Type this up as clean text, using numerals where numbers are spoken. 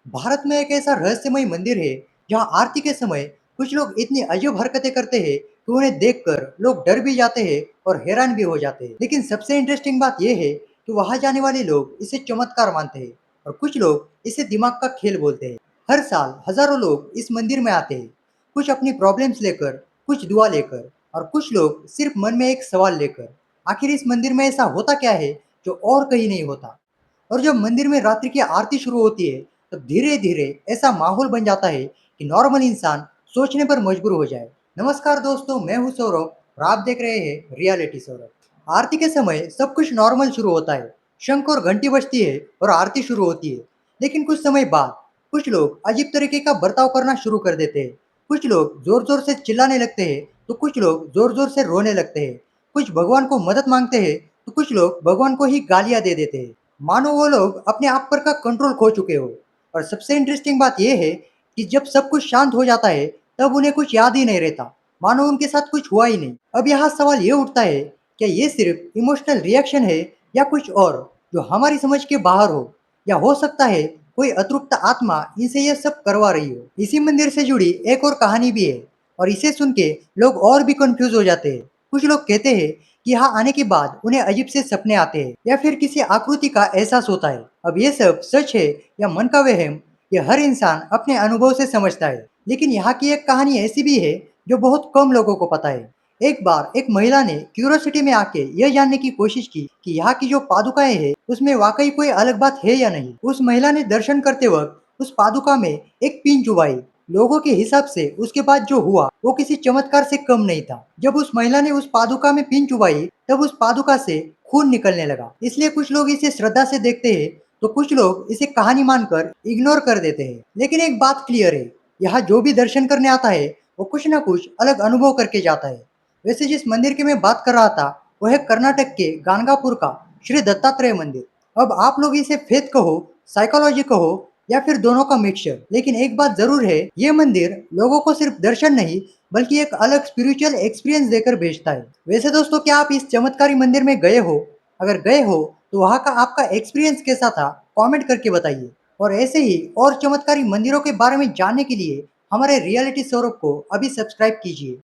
भारत में एक ऐसा रहस्यमय मंदिर है जहां आरती के समय कुछ लोग इतनी अजब हरकतें करते हैं कि उन्हें देखकर लोग डर भी जाते हैं और हैरान भी हो जाते हैं। लेकिन सबसे इंटरेस्टिंग बात यह है कि वहां जाने वाले लोग इसे चमत्कार मानते हैं और कुछ लोग इसे दिमाग का खेल बोलते हैं। हर साल हजारों लोग इस मंदिर में आते हैं, कुछ अपनी प्रॉब्लम्स लेकर, कुछ दुआ लेकर और कुछ लोग सिर्फ मन में एक सवाल लेकर। आखिर इस मंदिर में ऐसा होता क्या है जो और कहीं नहीं होता? और जब मंदिर में रात्रि की आरती शुरू होती है, तब धीरे-धीरे ऐसा माहौल बन जाता है कि नॉर्मल इंसान सोचने पर मजबूर हो जाए। नमस्कार दोस्तों, मैं हूँ सौरभ और आप देख रहे हैं रियलिटी सौरभ। आरती के समय सब कुछ नॉर्मल शुरू होता है। शंख और घंटी बजती है और आरती शुरू होती है। लेकिन कुछ समय बाद कुछ लोग अजीब तरीके का बर्ताव करना शुरू कर देते हैं। कुछ लोग जोर-जोर से चिल्लाने लगते हैं, तो कुछ लोग जोर-जोर से रोने लगते हैं। कुछ भगवान को मदद मांगते हैं, तो कुछ लोग भगवान को ही गालियाँ दे देते हैं। मानो वो लोग अपने आप पर का कंट्रोल खो चुके हो। और सबसे इंटरेस्टिंग बात यह है कि जब सब कुछ शांत हो जाता है, तब उन्हें कुछ याद ही नहीं रहता, मानो उनके साथ कुछ हुआ ही नहीं। अब यहाँ सवाल ये उठता है, क्या ये सिर्फ इमोशनल रिएक्शन है या कुछ और जो हमारी समझ के बाहर हो? या हो सकता है कोई अतृप्त आत्मा इनसे ये सब करवा रही हो? इसी मंदिर से जुड़ी एक और कहानी भी है और इसे सुन के लोग और भी कंफ्यूज हो जाते हैं। कुछ लोग कहते हैं कि यहाँ आने के बाद उन्हें अजीब से सपने आते हैं या फिर किसी आकृति का एहसास होता है। अब ये सब सच है या मन का वहम, ये हर इंसान अपने अनुभव से समझता है। लेकिन यहाँ की एक कहानी ऐसी भी है जो बहुत कम लोगों को पता है। एक बार एक महिला ने क्यूरियोसिटी में आके यह जानने की कोशिश की कि यहाँ की जो पादुकाएं हैं उसमें वाकई कोई अलग बात है या नहीं। उस महिला ने दर्शन करते वक्त उस पादुका में एक पिन चुभाई। लोगों के हिसाब से उसके बाद जो हुआ वो किसी चमत्कार से कम नहीं था। जब उस महिला ने उस पादुका में पिन चुभाई, तब उस पादुका से खून निकलने लगा। इसलिए कुछ लोग इसे श्रद्धा से देखते हैं, तो कुछ लोग इसे कहानी मानकर इग्नोर कर देते हैं। लेकिन एक बात क्लियर है, यहाँ जो भी दर्शन करने आता है वो कुछ ना कुछ अलग अनुभव करके जाता है। वैसे जिस मंदिर की मैं बात कर रहा था, वो है कर्नाटक के गाणगापुर का श्री दत्तात्रेय मंदिर। अब आप लोग इसे फेथ कहो, साइकोलॉजी कहो या फिर दोनों का मिक्सचर, लेकिन एक बात जरूर है, ये मंदिर लोगों को सिर्फ दर्शन नहीं बल्कि एक अलग स्पिरिचुअल एक्सपीरियंस देकर भेजता है। वैसे दोस्तों, क्या आप इस चमत्कारी मंदिर में गए हो? अगर गए हो तो वहाँ का आपका एक्सपीरियंस कैसा था? कमेंट करके बताइए। और ऐसे ही और चमत्कारी मंदिरों के बारे में जानने के लिए हमारे रियलिटी सौरभ को अभी सब्सक्राइब कीजिए।